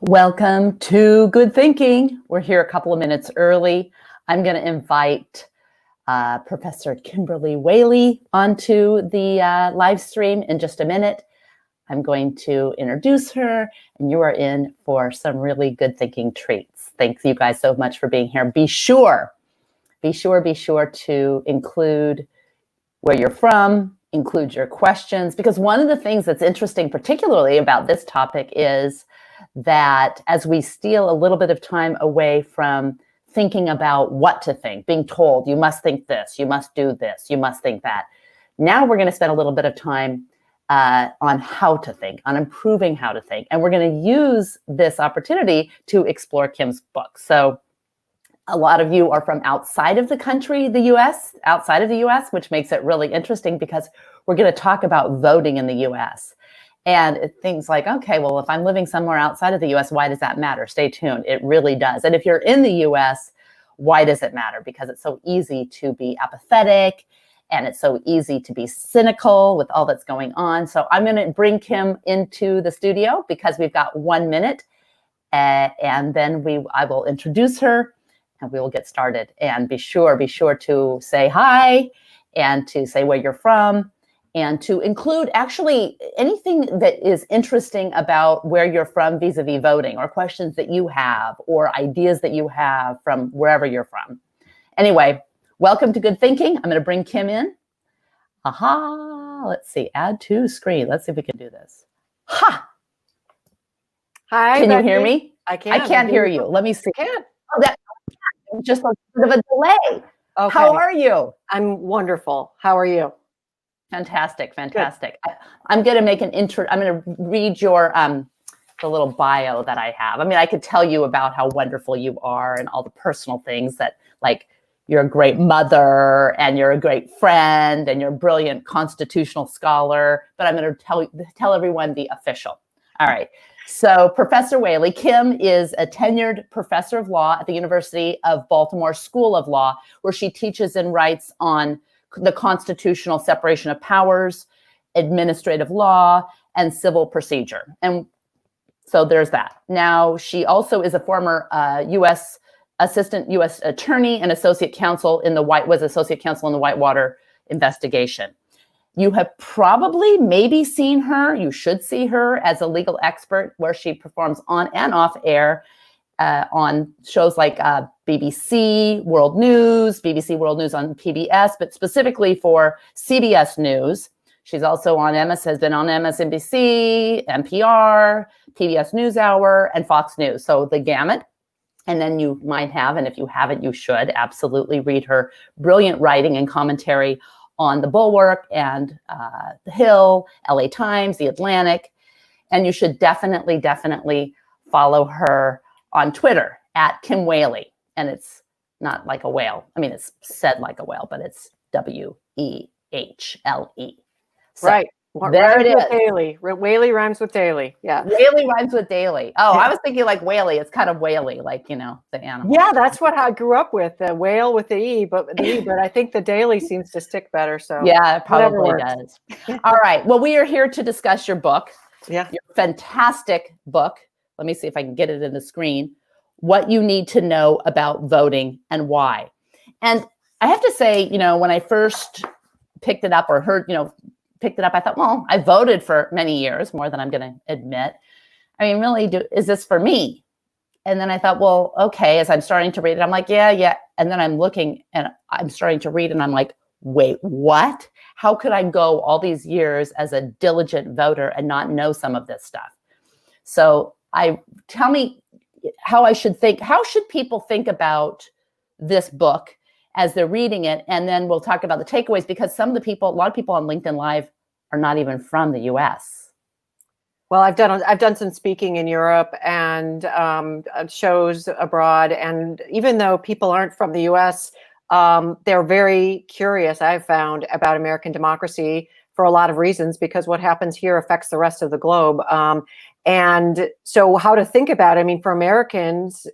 Welcome to Good Thinking. We're here a couple of minutes early. I'm going to invite Professor Kimberly Wehle onto the live stream in just a minute. I'm going to introduce her, and you are in for some really good thinking treats. Thanks you guys so much for being here. Be sure to include where you're from, include your questions, because one of the things that's interesting, particularly about this topic, is that as we steal a little bit of time away from thinking about what to think, being told, you must think this, you must do this, you must think that. Now we're going to spend a little bit of time on how to think, on improving how to think. And we're going to use this opportunity to explore Kim's book. So a lot of you are from outside of the country, outside of the US, which makes it really interesting because we're going to talk about voting in the US. And things like, okay, well, if I'm living somewhere outside of the US, why does that matter? Stay tuned. It really does. And if you're in the US, why does it matter? Because it's so easy to be apathetic and it's so easy to be cynical with all that's going on. So I'm going to bring Kim into the studio because we've got 1 minute and then I will introduce her and we will get started. And be sure to say hi and to say where you're from, and to include actually anything that is interesting about where you're from vis-a-vis voting, or questions that you have, or ideas that you have from wherever you're from. Anyway, welcome to Good Thinking. I'm going to bring Kim in. Aha, let's see, add to screen. Let's see if we can do this. Ha! Hi, can you hear me? I can. I can't hear you. Let me see. I can. Oh, that just a bit of a delay. Okay. How are you? I'm wonderful. How are you? Fantastic. I'm going to make an intro. I'm going to read your the little bio that I have. I mean, I could tell you about how wonderful you are and all the personal things that, like, you're a great mother and you're a great friend and you're a brilliant constitutional scholar. But I'm going to tell everyone the official. All right. So Professor Wehle, Kim is a tenured professor of law at the University of Baltimore School of Law, where she teaches and writes on the constitutional separation of powers, administrative law, and civil procedure. And so there's that. Now, she also is a former assistant U.S. attorney and associate counsel in the Whitewater investigation. You have probably maybe seen her, you should see her as a legal expert, where she performs on and off air on shows like BBC World News on PBS, but specifically for CBS News. She's also has been on MSNBC, NPR, PBS NewsHour, and Fox News. So the gamut. And then you might have, and if you haven't, you should absolutely read her brilliant writing and commentary on The Bulwark and The Hill, LA Times, The Atlantic. And you should definitely follow her on Twitter at Kim Wehle. And it's not like a whale. I mean, it's said like a whale, but it's Wehle. So, right. There it is. Wehle rhymes with daily. Yeah. Wehle rhymes with daily. Oh, I was thinking like whaley. It's kind of whaley, like, you know, the animal. Yeah, that's what I grew up with, the whale with the E, but I think the daily seems to stick better. So yeah, it probably does. All right. Well, we are here to discuss your book. Yeah. Your fantastic book. Let me see if I can get it in the screen. What You Need to Know About Voting and Why. And I have to say, you know, when I first picked it up or I thought, well, I voted for many years, more than I'm going to admit. I mean, really, is this for me? And then I thought, well, okay, as I'm starting to read it, I'm like, yeah. And then I'm looking and I'm starting to read and I'm like, wait, what? How could I go all these years as a diligent voter and not know some of this stuff? So tell me how I should think. How should people think about this book as they're reading it? And then we'll talk about the takeaways, because a lot of people on LinkedIn Live are not even from the US. Well, I've done some speaking in Europe and shows abroad. And even though people aren't from the US, they're very curious, I've found, about American democracy for a lot of reasons, because what happens here affects the rest of the globe. And so how to think about it, I mean, for Americans,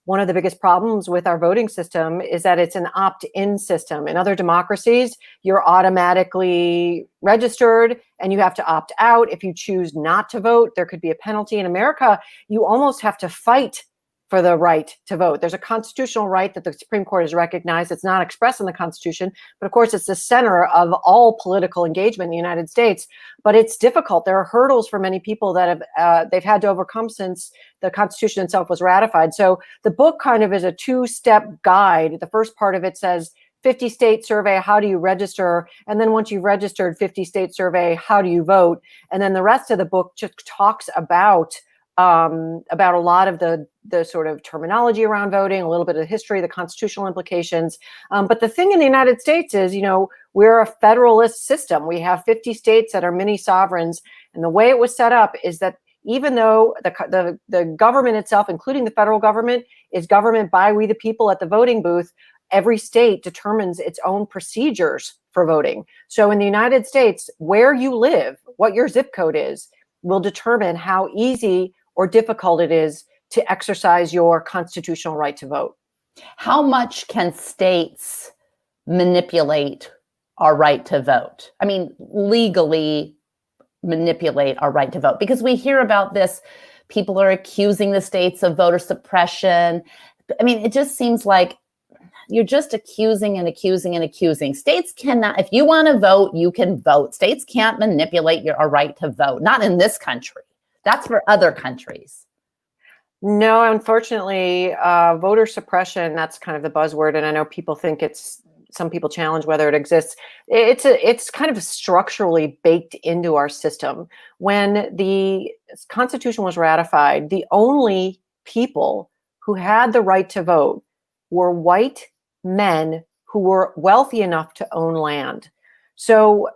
one of the biggest problems with our voting system is that it's an opt-in system. In other democracies, you're automatically registered and you have to opt out. If you choose not to vote, there could be a penalty. In America, you almost have to fight for the right to vote. There's a constitutional right that the Supreme Court has recognized. It's not expressed in the Constitution, but of course it's the center of all political engagement in the United States. But it's difficult. There are hurdles for many people that have they've had to overcome since the Constitution itself was ratified. So the book kind of is a two-step guide. The first part of it says 50 state survey, how do you register? And then once you've registered, 50 state survey, how do you vote? And then the rest of the book just talks about a lot of the sort of terminology around voting, a little bit of the history, the constitutional implications. But the thing in the United States is, we're a federalist system. We have 50 states that are mini sovereigns. And the way it was set up is that even though the government itself, including the federal government, is government by we the people at the voting booth, every state determines its own procedures for voting. So in the United States, where you live, what your zip code is, will determine how easy or difficult it is to exercise your constitutional right to vote. How much can states manipulate our right to vote? I mean, legally manipulate our right to vote? Because we hear about this, people are accusing the states of voter suppression. I mean, it just seems like you're just accusing and accusing and accusing. States cannot, if you want to vote, you can vote. States can't manipulate our right to vote, not in this country. That's for other countries. No, unfortunately, voter suppression, that's kind of the buzzword. And I know people think some people challenge whether it exists. It's kind of structurally baked into our system. When the Constitution was ratified, the only people who had the right to vote were white men who were wealthy enough to own land. So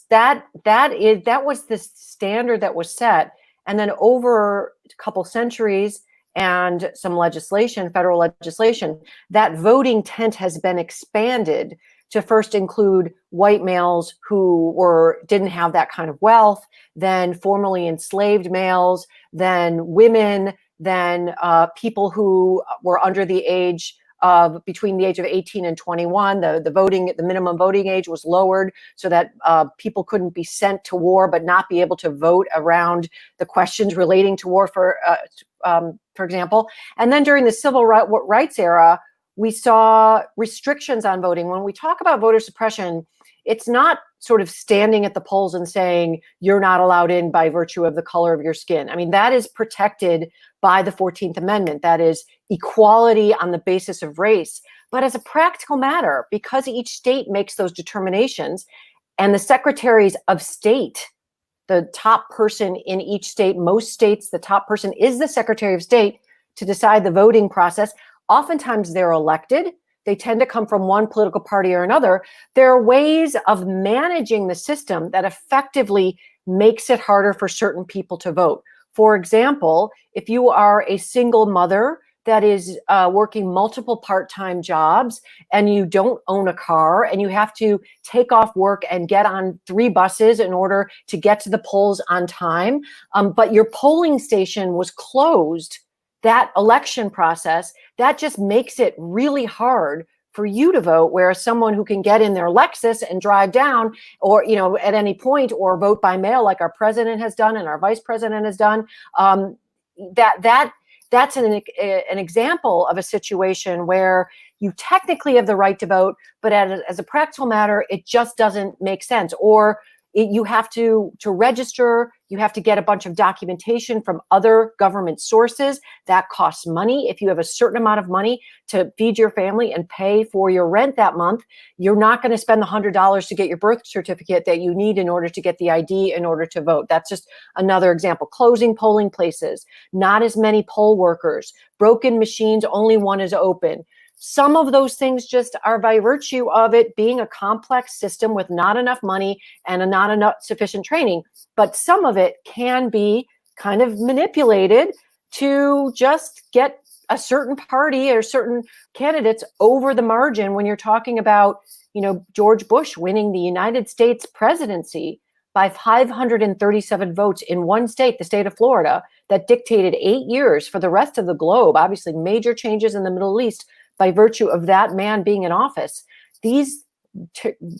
that was the standard that was set. And then over a couple centuries and some legislation, federal legislation, that voting tent has been expanded to first include white males who didn't have that kind of wealth, then formerly enslaved males, then women, then people who were under the age of between the age of 18 and 21. The minimum voting age was lowered so that people couldn't be sent to war but not be able to vote around the questions relating to war, for example. And then during the civil rights era, we saw restrictions on voting. When we talk about voter suppression, it's not sort of standing at the polls and saying you're not allowed in by virtue of the color of your skin. I mean, that is protected by the 14th Amendment. That is equality on the basis of race. But as a practical matter, because each state makes those determinations, and the secretaries of state, the top person in each state, most states, the top person is the Secretary of State to decide the voting process. Oftentimes they're elected. They tend to come from one political party or another. There are ways of managing the system that effectively makes it harder for certain people to vote. For example, if you are a single mother that is working multiple part-time jobs and you don't own a car and you have to take off work and get on 3 buses in order to get to the polls on time, but your polling station was closed, that election process, that just makes it really hard for you to vote, whereas someone who can get in their Lexus and drive down or, at any point, or vote by mail like our president has done and our vice president has done, that's an example of a situation where you technically have the right to vote, but as a practical matter, it just doesn't make sense. Or you have to register, you have to get a bunch of documentation from other government sources. That costs money. If you have a certain amount of money to feed your family and pay for your rent that month, you're not going to spend the $100 to get your birth certificate that you need in order to get the ID in order to vote. That's just another example. Closing polling places, not as many poll workers, broken machines, only one is open. Some of those things just are by virtue of it being a complex system with not enough money and not enough sufficient training. But some of it can be kind of manipulated to just get a certain party or certain candidates over the margin. When you're talking about, George Bush winning the United States presidency, by 537 votes in one state, the state of Florida, that dictated 8 years for the rest of the globe, obviously major changes in the Middle East by virtue of that man being in office. These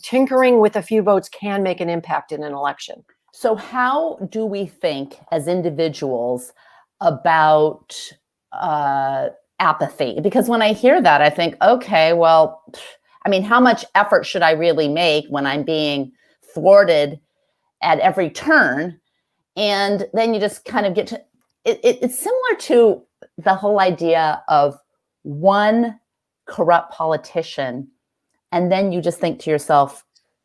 tinkering with a few votes can make an impact in an election. So how do we think as individuals about apathy? Because when I hear that, I think, okay, well, I mean, how much effort should I really make when I'm being thwarted at every turn? And then you just kind of get to, it's similar to the whole idea of one corrupt politician. And then you just think to yourself,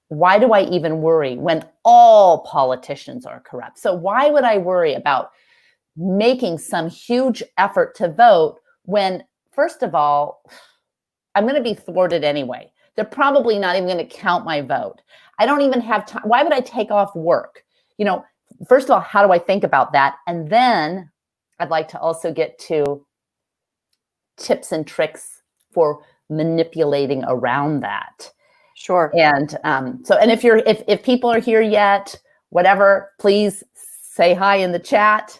why do I even worry when all politicians are corrupt? So why would I worry about making some huge effort to vote when, first of all, I'm going to be thwarted anyway. They're probably not even going to count my vote. I don't even have time. Why would I take off work? You know, first of all, how do I think about that? And then I'd like to also get to tips and tricks for manipulating around that. Sure. And and if people are here yet, whatever, please say hi in the chat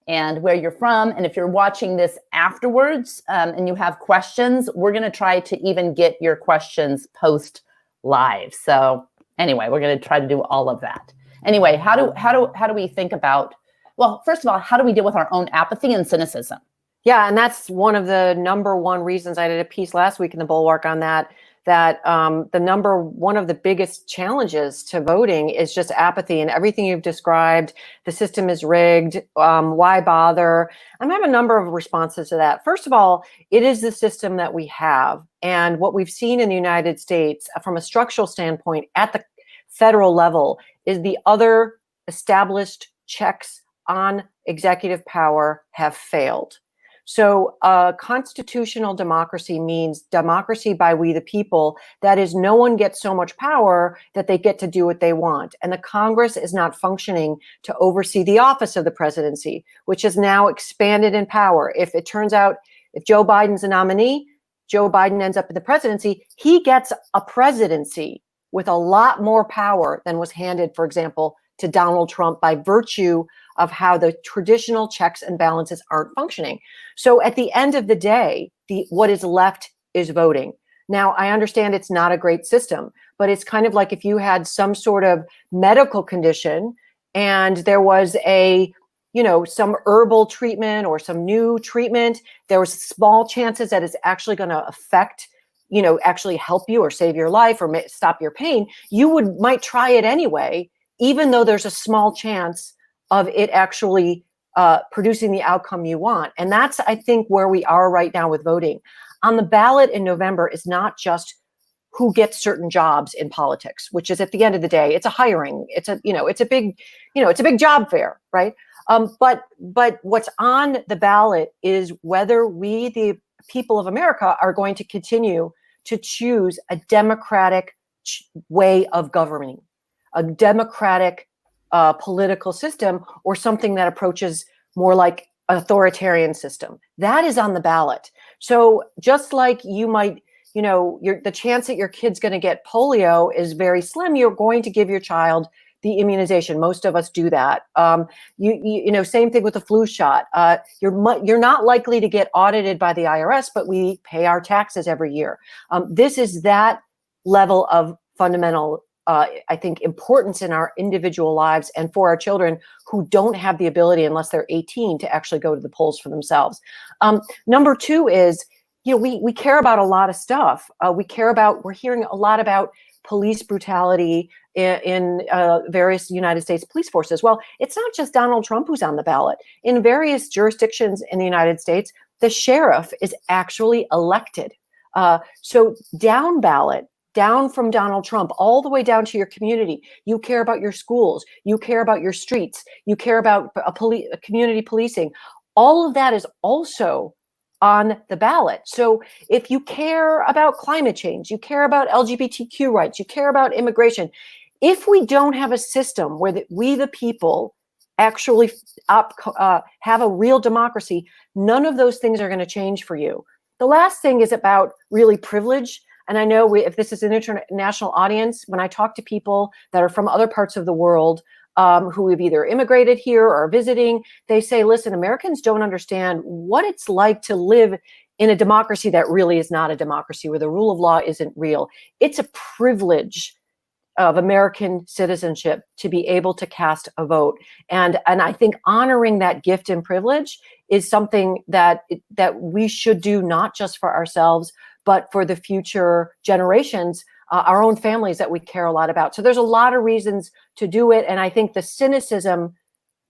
and where you're from. And if you're watching this afterwards and you have questions, we're going to try to even get your questions post live. So anyway, we're going to try to do all of that. Anyway, how do we think about, well, first of all, how do we deal with our own apathy and cynicism? Yeah, and that's one of the number one reasons. I did a piece last week in the Bulwark on that one of the biggest challenges to voting is just apathy, and everything you've described. The system is rigged. Why bother? I have a number of responses to that. First of all, it is the system that we have, and what we've seen in the United States from a structural standpoint at the federal level is the other established checks on executive power have failed. So constitutional democracy means democracy by we the people. That is, no one gets so much power that they get to do what they want. And the Congress is not functioning to oversee the office of the presidency, which is now expanded in power. If it turns out, if Joe Biden's a nominee, Joe Biden ends up in the presidency, he gets a presidency with a lot more power than was handed, for example, to Donald Trump by virtue of how the traditional checks and balances aren't functioning. So at the end of the day, what is left is voting. Now, I understand it's not a great system, but it's kind of like if you had some sort of medical condition and there was some herbal treatment or some new treatment, there was small chances that it's actually going to affect, actually help you or save your life or stop your pain. You might try it anyway, even though there's a small chance of it actually producing the outcome you want. And that's, I think, where we are right now with voting. On the ballot in November is not just who gets certain jobs in politics, which is at the end of the day, it's a hiring. It's a big job fair, right? But what's on the ballot is whether we, the people of America, are going to continue to choose a democratic way of governing, a democratic political system, or something that approaches more like authoritarian system. That is on the ballot. So just like you might, the chance that your kid's going to get polio is very slim, you're going to give your child the immunization. Most of us do that. Same thing with the flu shot. You're not likely to get audited by the IRS, but we pay our taxes every year. This is that level of fundamental I think, importance in our individual lives and for our children who don't have the ability, unless they're 18, to actually go to the polls for themselves. Number two is, we care about a lot of stuff. We're hearing a lot about police brutality in various United States police forces. Well, it's not just Donald Trump who's on the ballot. In various jurisdictions in the United States, the sheriff is actually elected. So down ballot, down from Donald Trump, all the way down to your community. You care about your schools. You care about your streets. You care about community policing. All of that is also on the ballot. So if you care about climate change, you care about LGBTQ rights, you care about immigration, if we don't have a system where we, the people, actually have a real democracy, none of those things are going to change for you. The last thing is about really privilege. And I know if this is an international audience, when I talk to people that are from other parts of the world, who have either immigrated here or are visiting, they say, listen, Americans don't understand what it's like to live in a democracy that really is not a democracy, where the rule of law isn't real. It's a privilege of American citizenship to be able to cast a vote. And I think honoring that gift and privilege is something that we should do, not just for ourselves, but for the future generations, our own families that we care a lot about. So there's a lot of reasons to do it. And I think the cynicism,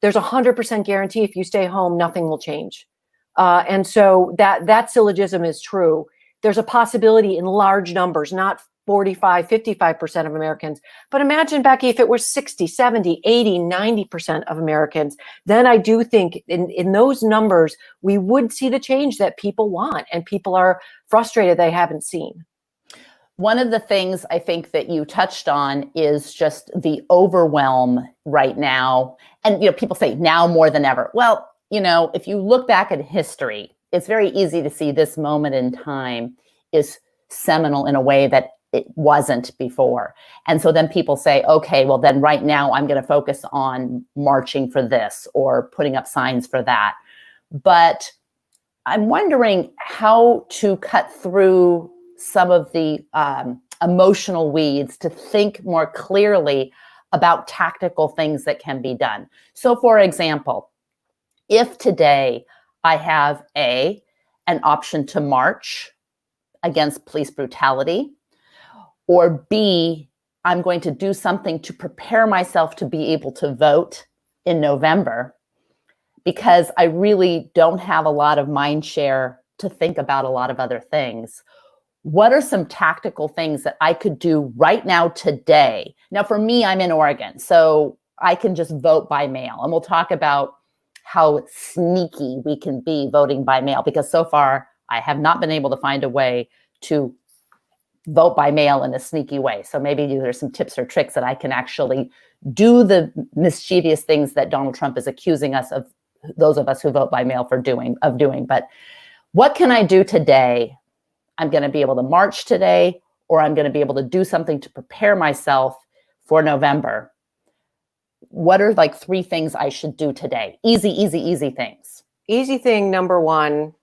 there's 100% guarantee if you stay home, nothing will change. And so that syllogism is true. There's a possibility in large numbers, not 45, 55% of Americans. But imagine, Becky, if it were 60, 70, 80, 90% of Americans, then I do think in those numbers, we would see the change that people want, and people are frustrated they haven't seen. One of the things I think that you touched on is just the overwhelm right now. And, people say now more than ever. Well, if you look back at history, it's very easy to see this moment in time is seminal in a way that it wasn't before. And so then people say, okay, well then right now I'm going to focus on marching for this or putting up signs for that. But I'm wondering how to cut through some of the emotional weeds to think more clearly about tactical things that can be done. So for example, if today I have an option to march against police brutality, or B, I'm going to do something to prepare myself to be able to vote in November, because I really don't have a lot of mind share to think about a lot of other things. What are some tactical things that I could do right now today? Now, for me, I'm in Oregon, so I can just vote by mail. And we'll talk about how sneaky we can be voting by mail, because so far I have not been able to find a way to vote by mail in a sneaky way. So maybe there's some tips or tricks that I can actually do the mischievous things that Donald Trump is accusing us of, those of us who vote by mail, for doing. But what can I do today? I'm going to be able to march today, or I'm going to be able to do something to prepare myself for November. What are like 3 things I should do today? Easy things. Easy thing number one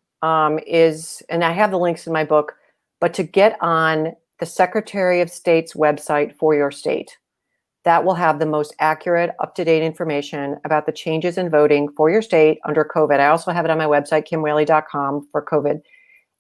is, and I have the links in my book, but to get on the Secretary of State's website for your state. That will have the most accurate, up-to-date information about the changes in voting for your state under COVID. I also have it on my website, kimwehle.com, for COVID.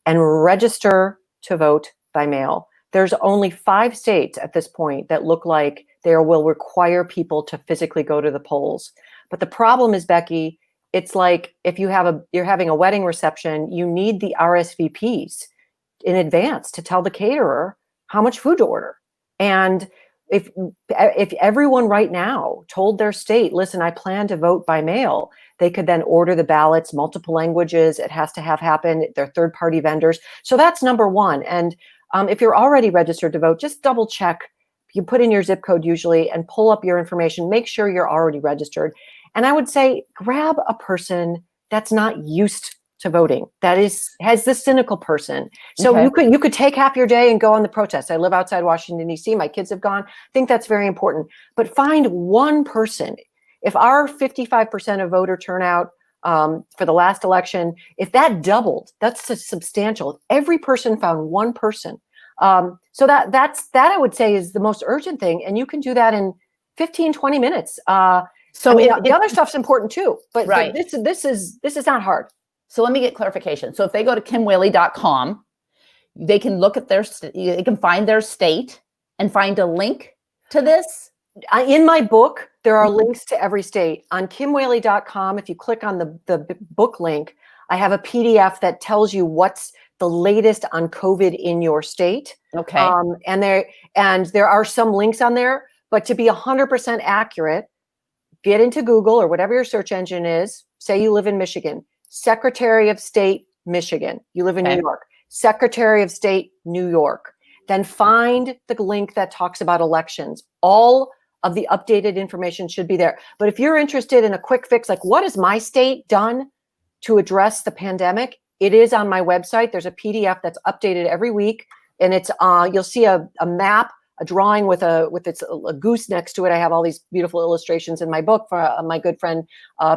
And register to vote by mail. There's only 5 states at this point that look like they will require people to physically go to the polls. But the problem is, Becky, it's like if you're having a wedding reception, you need the RSVPs in advance to tell the caterer how much food to order. And if everyone right now told their state, listen, I plan to vote by mail, they could then order the ballots, multiple languages. It has to have happen. They're third-party vendors. So that's number one. And if you're already registered to vote, just double check. You put in your zip code usually and pull up your information. Make sure you're already registered. And I would say grab a person that's not used to voting, that has the cynical person. So okay. you could take half your day and go on the protest. I live outside Washington, D.C. My kids have gone. I think that's very important. But find one person. If our 55% of voter turnout for the last election, if that doubled, that's substantial. Every person found one person. So that I would say is the most urgent thing. And you can do that in 15, 20 minutes. So the other stuff's important too, but this is not hard. So let me get clarification. So if they go to kimwehle.com, they can look at they can find their state and find a link to this. In my book, there are links to every state. On kimwehle.com, if you click on the book link, I have a PDF that tells you what's the latest on COVID in your state. Okay. And there are some links on there, but to be 100% accurate, get into Google or whatever your search engine is. Say you live in Michigan. Secretary of State, Michigan. You live in New York. Secretary of State, New York. Then find the link that talks about elections. All of the updated information should be there. But if you're interested in a quick fix, like what has my state done to address the pandemic, it is on my website. There's a PDF that's updated every week and it's you'll see a map, a drawing with a goose next to it. I have all these beautiful illustrations in my book for my good friend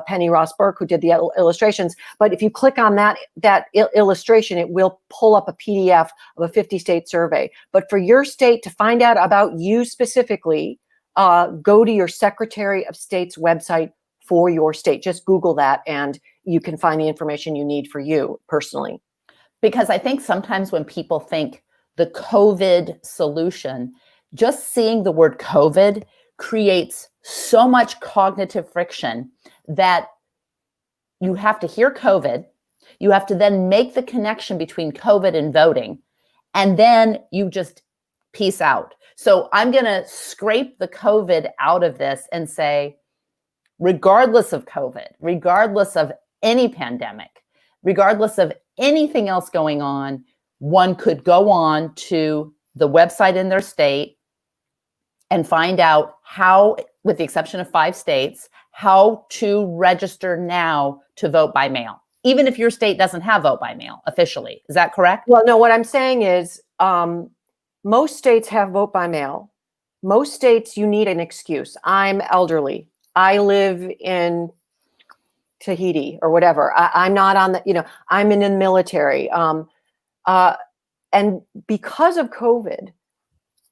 Penny Ross Burke, who did the illustrations. But if you click on that illustration, it will pull up a PDF of a 50-state survey. But for your state, to find out about you specifically, go to your Secretary of State's website for your state. Just Google that, and you can find the information you need for you personally. Because I think sometimes when people think the COVID solution, just seeing the word COVID creates so much cognitive friction that you have to hear COVID, you have to then make the connection between COVID and voting, and then you just peace out. So I'm going to scrape the COVID out of this and say, regardless of COVID, regardless of any pandemic, regardless of anything else going on, one could go on to the website in their state and find out how, with the exception of 5 states, how to register now to vote by mail, even if your state doesn't have vote by mail officially. Is that correct? Well, no, what I'm saying is most states have vote by mail. Most states, you need an excuse. I'm elderly. I live in Tahiti or whatever. I'm not on the, I'm in the military. And because of COVID,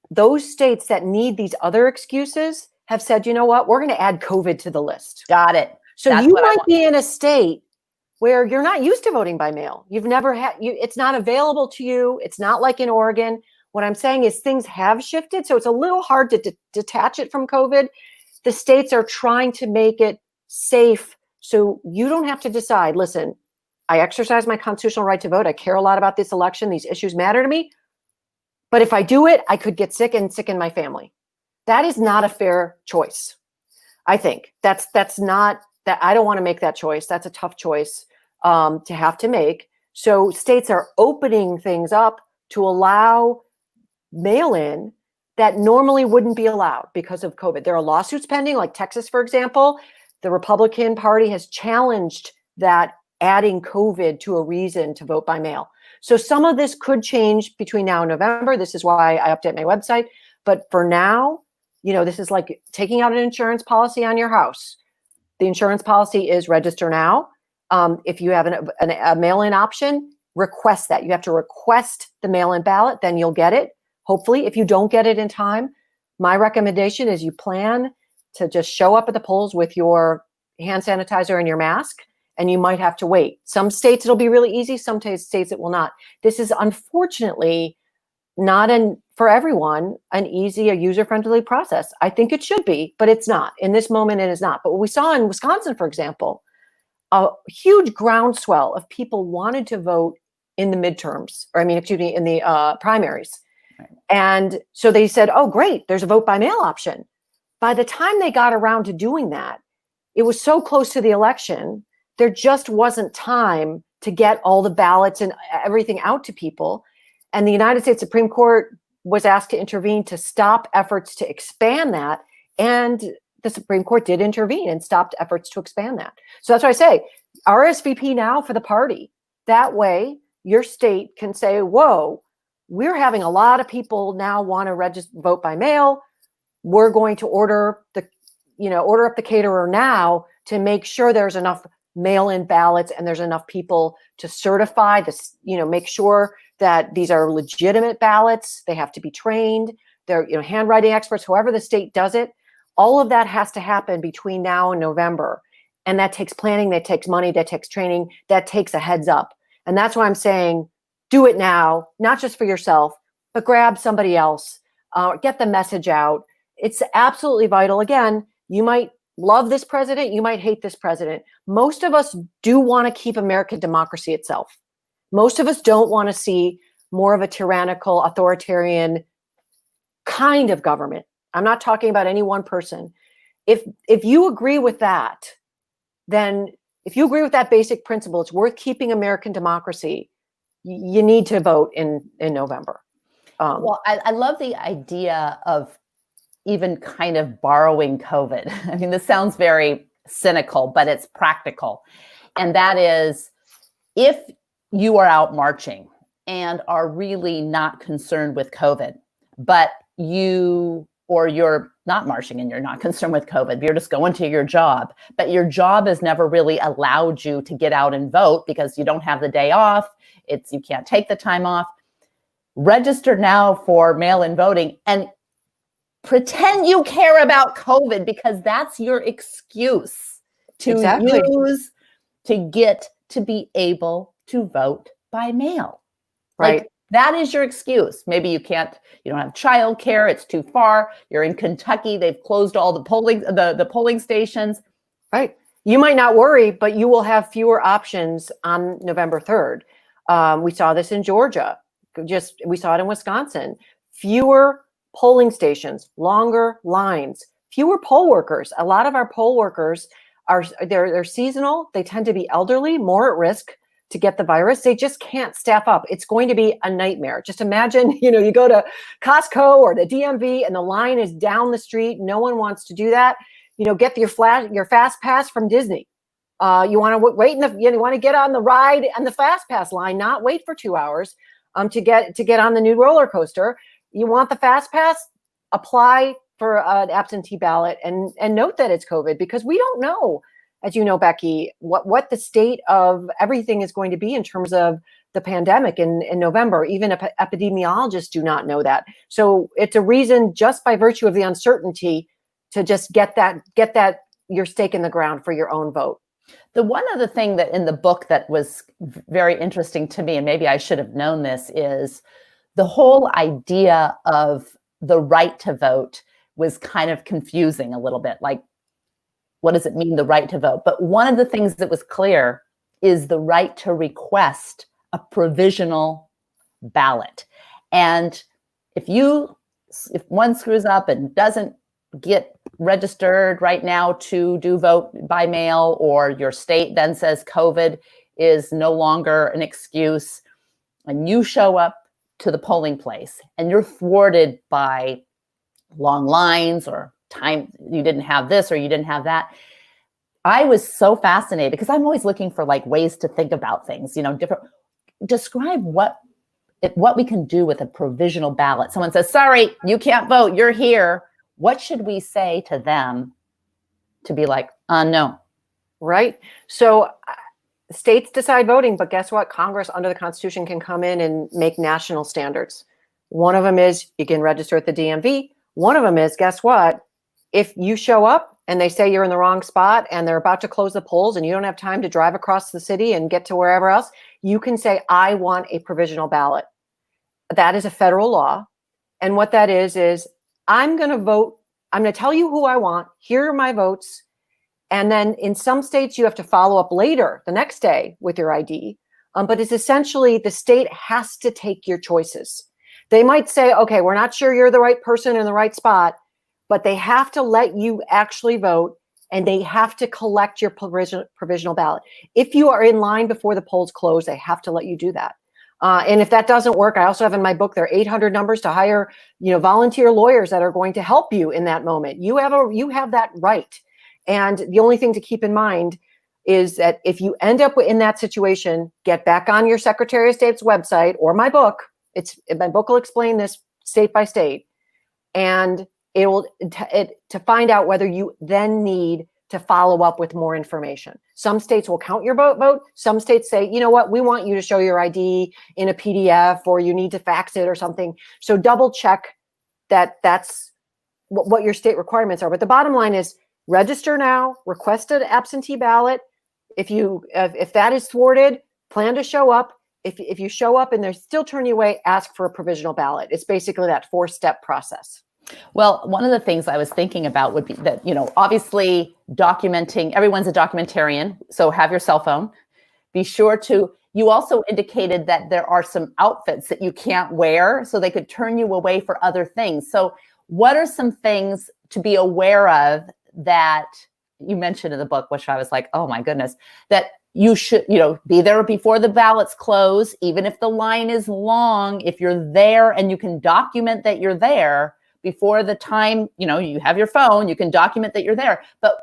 those states that need these other excuses have said, you know what, we're going to add COVID to the list. Got it. So you might be in a state where you're not used to voting by mail. You've never had, it's not available to you. It's not like in Oregon. What I'm saying is things have shifted. So it's a little hard to detach it from COVID. The states are trying to make it safe so you don't have to decide, listen, I exercise my constitutional right to vote. I care a lot about this election. These issues matter to me. But if I do it, I could get sick and sicken my family. That is not a fair choice. I think that's not that. I don't want to make that choice. That's a tough choice to have to make. So states are opening things up to allow mail-in that normally wouldn't be allowed because of COVID. There are lawsuits pending, like Texas, for example. The Republican Party has challenged that adding COVID to a reason to vote by mail. So some of this could change between now and November. This is why I update my website. But for now, this is like taking out an insurance policy on your house. The insurance policy is register now. If you have a mail-in option, request that. You have to request the mail-in ballot, then you'll get it. Hopefully, if you don't get it in time, my recommendation is you plan to just show up at the polls with your hand sanitizer and your mask, and you might have to wait. Some states it'll be really easy, some states it will not. This is unfortunately not for everyone an easy or user-friendly process. I think it should be, but it's not. In this moment, it is not. But what we saw in Wisconsin, for example, a huge groundswell of people wanted to vote in the midterms, in the primaries. Right. And so they said, oh, great, there's a vote by mail option. By the time they got around to doing that, it was so close to the election, there just wasn't time to get all the ballots and everything out to people. And the United States Supreme Court was asked to intervene to stop efforts to expand that. And the Supreme Court did intervene and stopped efforts to expand that. So that's why I say RSVP now for the party. That way your state can say, whoa, we're having a lot of people now want to vote by mail. We're going to order up the caterer now to make sure there's enough mail-in ballots and there's enough people to certify this, make sure that these are legitimate ballots. They have to be trained. They're, handwriting experts, however the state does it. All of that has to happen between now and November. And that takes planning, that takes money, that takes training, that takes a heads up. And that's why I'm saying, do it now, not just for yourself, but grab somebody else, get the message out. It's absolutely vital. Again, you might love this president, you might hate this president. Most of us do want to keep American democracy itself. Most of us don't want to see more of a tyrannical, authoritarian kind of government. I'm not talking about any one person. If you agree with that, then if you agree with that basic principle, it's worth keeping American democracy, you need to vote in November. Well, I love the idea of even kind of borrowing COVID. I mean, this sounds very cynical, but it's practical. And that is, if you are out marching and are really not concerned with COVID, but you're not marching and you're not concerned with COVID, you're just going to your job, but your job has never really allowed you to get out and vote because you don't have the day off. You can't take the time off. Register now for mail-in voting and pretend you care about COVID, because that's your excuse to use to get to be able to vote by mail. Right. Like, that is your excuse. Maybe you don't have childcare, it's too far. You're in Kentucky, they've closed all the polling stations. Right. You might not worry, but you will have fewer options on November 3rd. We saw this in Georgia. We saw it in Wisconsin. Fewer polling stations, longer lines, fewer poll workers. A lot of our poll workers they're seasonal. They tend to be elderly, more at risk to get the virus. They just can't staff up. It's going to be a nightmare. Just imagine, you go to Costco or the DMV and the line is down the street. No one wants to do that. Get your fast pass from Disney. You want to wait you want to get on the ride and the fast pass line, not wait for 2 hours to get on the new roller coaster. You want the fast pass? Apply for an absentee ballot and note that it's COVID, because we don't know, as you know, Becky, what the state of everything is going to be in terms of the pandemic in November. Even epidemiologists do not know that. So it's a reason, just by virtue of the uncertainty, to just get that your stake in the ground for your own vote. The one other thing that in the book that was very interesting to me, and maybe I should have known this, is the whole idea of the right to vote was kind of confusing a little bit. Like, what does it mean, the right to vote? But one of the things that was clear is the right to request a provisional ballot. And if one screws up and doesn't get registered right now to do vote by mail, or your state then says COVID is no longer an excuse, and you show up to the polling place and you're thwarted by long lines or time, you didn't have this or you didn't have that. I was so fascinated, because I'm always looking for ways to think about things, different. Describe what we can do with a provisional ballot. Someone says, sorry, you can't vote, you're here. What should we say to them to be like, no? Right. So states decide voting, but guess what? Congress, under the Constitution, can come in and make national standards. One of them is you can register at the DMV. One of them is, guess what? If you show up and they say you're in the wrong spot and they're about to close the polls and you don't have time to drive across the city and get to wherever else, you can say, I want a provisional ballot. That is a federal law. And what that is I'm going to vote. I'm going to tell you who I want. Here are my votes. And then in some states, you have to follow up later, the next day, with your ID. But it's essentially the state has to take your choices. They might say, okay, we're not sure you're the right person in the right spot, but they have to let you actually vote, and they have to collect your provisional ballot. If you are in line before the polls close, they have to let you do that. And if that doesn't work, I also have in my book, there are 800 numbers to hire, volunteer lawyers that are going to help you in that moment. You have that right. And the only thing to keep in mind is that if you end up in that situation, get back on your Secretary of State's website or my book. My book will explain this state by state, and it will to find out whether you then need to follow up with more information. Some states will count your vote. Some states say, you know what, we want you to show your ID in a PDF, or you need to fax it or something. So double check that that's what your state requirements are. But the bottom line is, register now, request an absentee ballot. If that is thwarted, plan to show up. If you show up and they still turn you away, ask for a provisional ballot. It's basically that 4-step process. Well, one of the things I was thinking about would be that, obviously documenting, everyone's a documentarian, so have your cell phone. Be sure you also indicated that there are some outfits that you can't wear, so they could turn you away for other things. So what are some things to be aware of that you mentioned in the book, which I was like, oh my goodness, that you should, be there before the ballots close, even if the line is long. If you're there and you can document that you're there before the time, you have your phone, you can document that you're there. But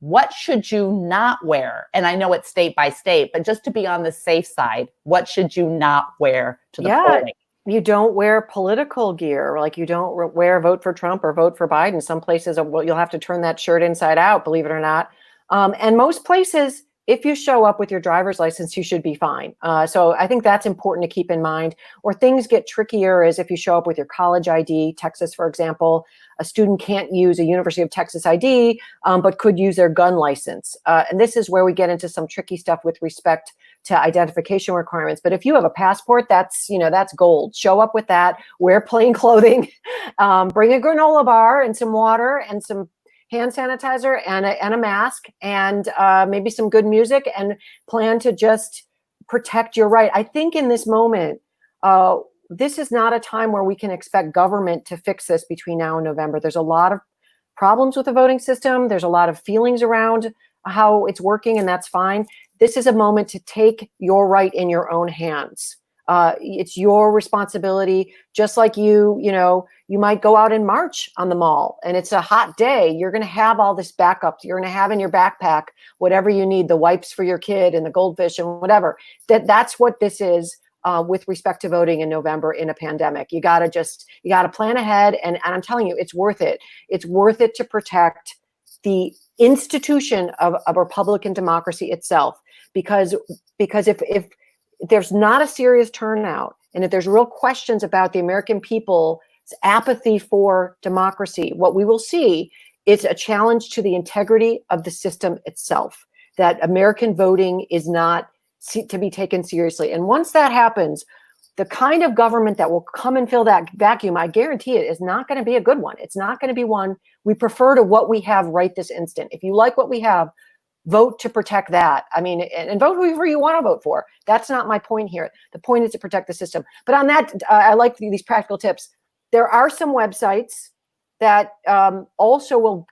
what should you not wear? And I know it's state by state, but just to be on the safe side, what should you not wear to the polling? You don't wear political gear, like you don't wear vote for Trump or vote for Biden. Some places, you'll have to turn that shirt inside out, believe it or not. And most places, if you show up with your driver's license, you should be fine. So I think that's important to keep in mind. Or things get trickier is if you show up with your college ID. Texas, for example, a student can't use a University of Texas ID, but could use their gun license. And this is where we get into some tricky stuff with respect to identification requirements. But if you have a passport, that's gold. Show up with that, wear plain clothing, bring a granola bar and some water and some hand sanitizer and a mask and maybe some good music, and plan to just protect your right. I think in this moment, this is not a time where we can expect government to fix this between now and November. There's a lot of problems with the voting system. There's a lot of feelings around how it's working, and that's fine. This is a moment to take your right in your own hands. It's your responsibility. Just like you might go out and march on the mall and it's a hot day. You're going to have all this backup. You're going to have in your backpack whatever you need, the wipes for your kid and the goldfish and whatever. That's what this is with respect to voting in November in a pandemic. You got to plan ahead. And I'm telling you, it's worth it. It's worth it to protect the institution of Republican democracy itself. Because if there's not a serious turnout, and if there's real questions about the American people's apathy for democracy, what we will see is a challenge to the integrity of the system itself, that American voting is not to be taken seriously. And once that happens, the kind of government that will come and fill that vacuum, I guarantee it, is not going to be a good one. It's not going to be one we prefer to what we have right this instant. If you like what we have, vote to protect that. I mean, and vote whoever you want to vote for. That's not my point here. The point is to protect the system. But on that, I like these practical tips. There are some websites that also will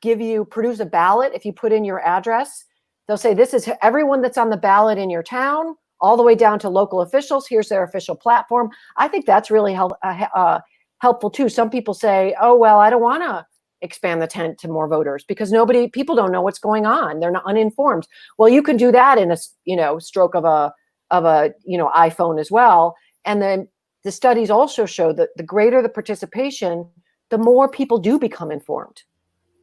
produce a ballot if you put in your address. They'll say, this is everyone that's on the ballot in your town, all the way down to local officials. Here's their official platform. I think that's really helpful too. Some people say, oh, well, I don't want to expand the tent to more voters because people don't know what's going on. They're not uninformed. Well, you can do that in a stroke of a iPhone as well. And then the studies also show that the greater the participation, the more people do become informed.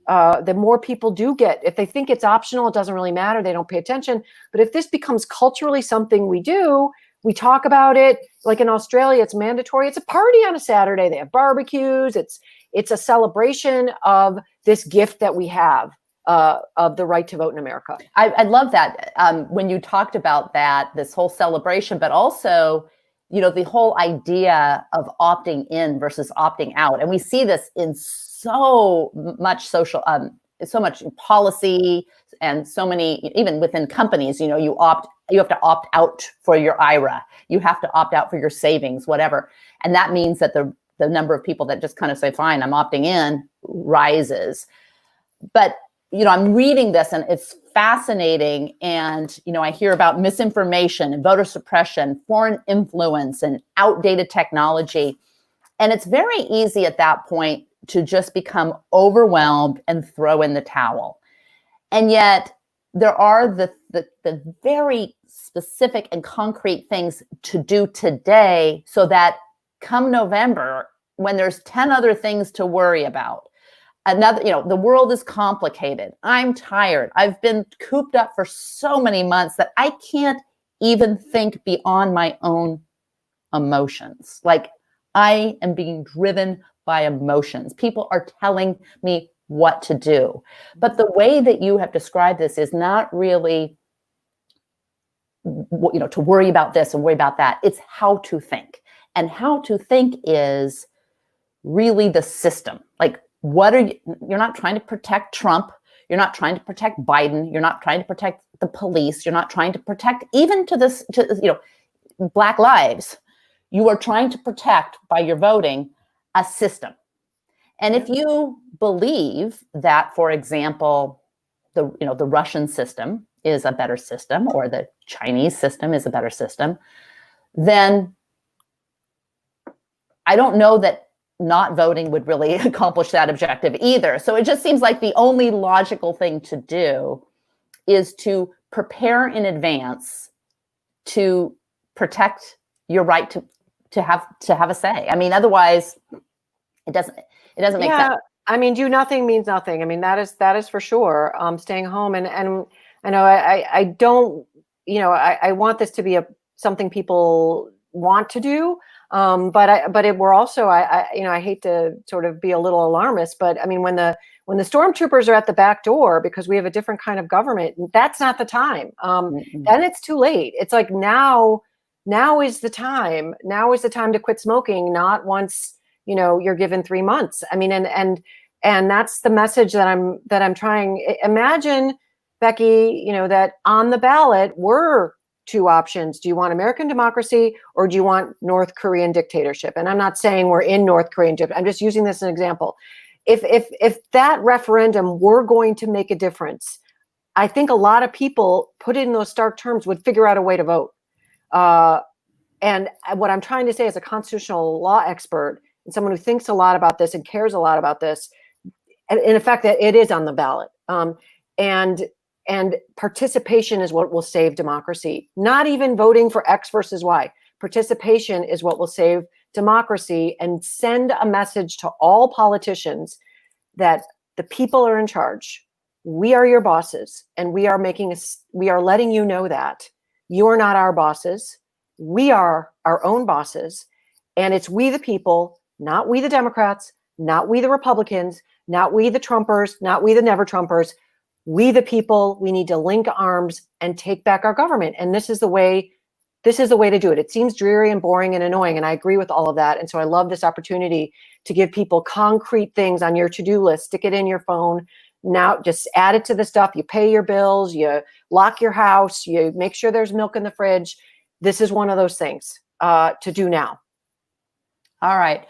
The more people do if they think it's optional, it doesn't really matter. They don't pay attention. But if this becomes culturally something we do, we talk about it. Like in Australia, it's mandatory. It's a party on a Saturday. They have barbecues. It's a celebration of this gift that we have of the right to vote in America. I love that when you talked about this whole celebration, but also, the whole idea of opting in versus opting out. And we see this in so much social, so much policy and so many, even within companies, you have to opt out for your IRA. You have to opt out for your savings, whatever. And that means that the number of people that just kind of say, fine, I'm opting in, rises. But, I'm reading this and it's fascinating. And, I hear about misinformation and voter suppression, foreign influence and outdated technology. And it's very easy at that point to just become overwhelmed and throw in the towel. And yet there are the very specific and concrete things to do today so that come November, when there's 10 other things to worry about, the world is complicated. I'm tired. I've been cooped up for so many months that I can't even think beyond my own emotions. Like I am being driven by emotions. People are telling me what to do. But the way that you have described this is not really, to worry about this and worry about that. It's how to think. And how to think is really the system. Like, you're not trying to protect Trump. You're not trying to protect Biden. You're not trying to protect the police. You're not trying to protect even Black lives. You are trying to protect by your voting a system. And if you believe that, for example, the Russian system is a better system or the Chinese system is a better system, then I don't know that not voting would really accomplish that objective either. So it just seems like the only logical thing to do is to prepare in advance to protect your right to have a say. I mean, otherwise it doesn't make sense. I mean, do nothing means nothing. I mean, that is for sure. Staying home, and I know I don't, I want this to be something people want to do. We're also, I hate to sort of be a little alarmist, but I mean, when the stormtroopers are at the back door because we have a different kind of government, that's not the time. Then it's too late. It's like now is the time. Now is the time to quit smoking, not once, you're given 3 months. I mean, and that's the message that I'm trying. Imagine, Becky, that on the ballot were 2 options. Do you want American democracy or do you want North Korean dictatorship? And I'm not saying we're in North Korean dictatorship. I'm just using this as an example. If that referendum were going to make a difference, I think a lot of people put it in those stark terms would figure out a way to vote. And what I'm trying to say as a constitutional law expert and someone who thinks a lot about this and cares a lot about this, and in effect, that it is on the ballot. And participation is what will save democracy. Not even voting for X versus Y. Participation is what will save democracy and send a message to all politicians that the people are in charge. We are your bosses, and we are letting you know that you're not our bosses. We are our own bosses, and it's we the people, not we the Democrats, not we the Republicans, not we the Trumpers, not we the never Trumpers. We the people, we need to link arms and take back our government. And this is the way to do it. It seems dreary and boring and annoying, and I agree with all of that. And so I love this opportunity to give people concrete things on your to-do list. Stick it in your phone. Now just add it to the stuff. You pay your bills, you lock your house, you make sure there's milk in the fridge. This is one of those things to do now. All right.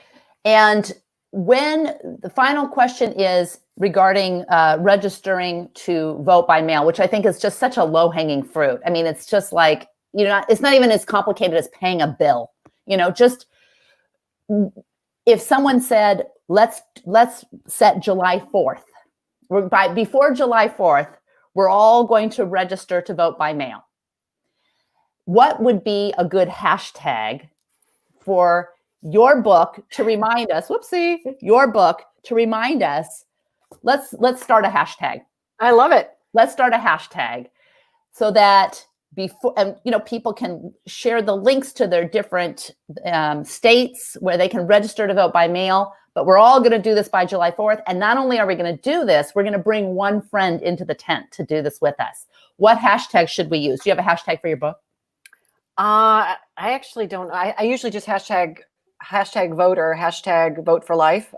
And when the final question is regarding registering to vote by mail, which I think is just such a low-hanging fruit. I mean, it's just like, it's not even as complicated as paying a bill. Just if someone said, let's set July 4th. Before July 4th, we're all going to register to vote by mail. What would be a good hashtag for your book to remind us? Your book to remind us. Let's start a hashtag. I love it. Let's start a hashtag so that before, and people can share the links to their different states where they can register to vote by mail. But we're all going to do this by July 4th. And not only are we going to do this, we're going to bring one friend into the tent to do this with us. What hashtag should we use? Do you have a hashtag for your book? I actually don't. I usually just hashtag vote or hashtag vote for life.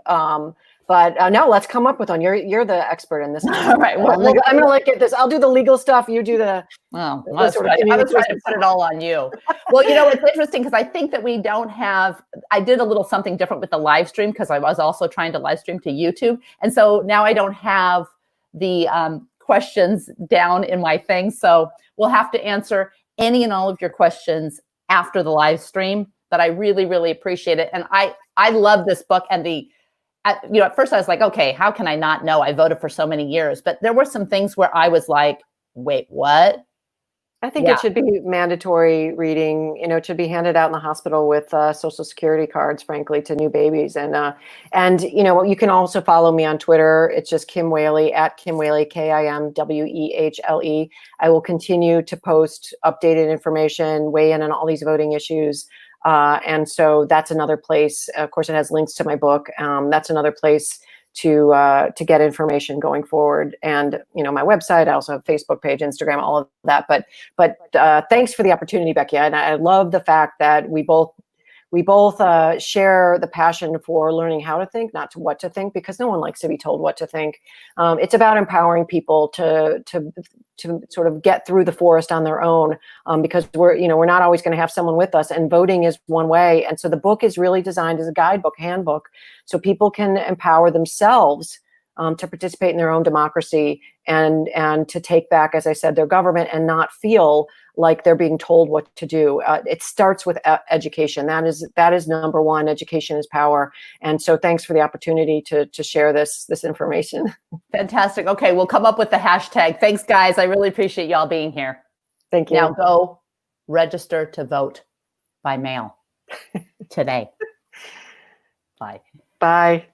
But no, let's come up with one. You're the expert in this. All right. I'm gonna like get this. I'll do the legal stuff. You do the. Well, I was trying to put it all on you. Well, it's interesting because I think that we don't have. I did a little something different with the live stream because I was also trying to live stream to YouTube, and so now I don't have the questions down in my thing. So we'll have to answer any and all of your questions after the live stream. But I really, really appreciate it, and I love this book and at first I was like, okay, how can I not know? I voted for so many years, but there were some things where I was like, wait, what? I think it should be mandatory reading. It should be handed out in the hospital with Social Security cards, frankly, to new babies. And you can also follow me on Twitter. It's just Kim Wehle, at Kim Wehle, KIMWEHLE. I will continue to post updated information, weigh in on all these voting issues. And so that's another place. Of course, it has links to my book. That's another place to get information going forward. And my website. I also have a Facebook page, Instagram, all of that. But thanks for the opportunity, Becky. And I love the fact that we both share the passion for learning how to think, not to what to think, because no one likes to be told what to think. It's about empowering people to sort of get through the forest on their own, because we're not always going to have someone with us, and voting is one way. And so the book is really designed as a guidebook, handbook, so people can empower themselves to participate in their own democracy and to take back, as I said, their government and not feel like they're being told what to do. It starts with education. That is number one. Education is power. And so thanks for the opportunity to share this information. Fantastic. Okay, we'll come up with the hashtag. Thanks, guys. I really appreciate y'all being here. Thank you. Now go register to vote by mail today. Bye. Bye.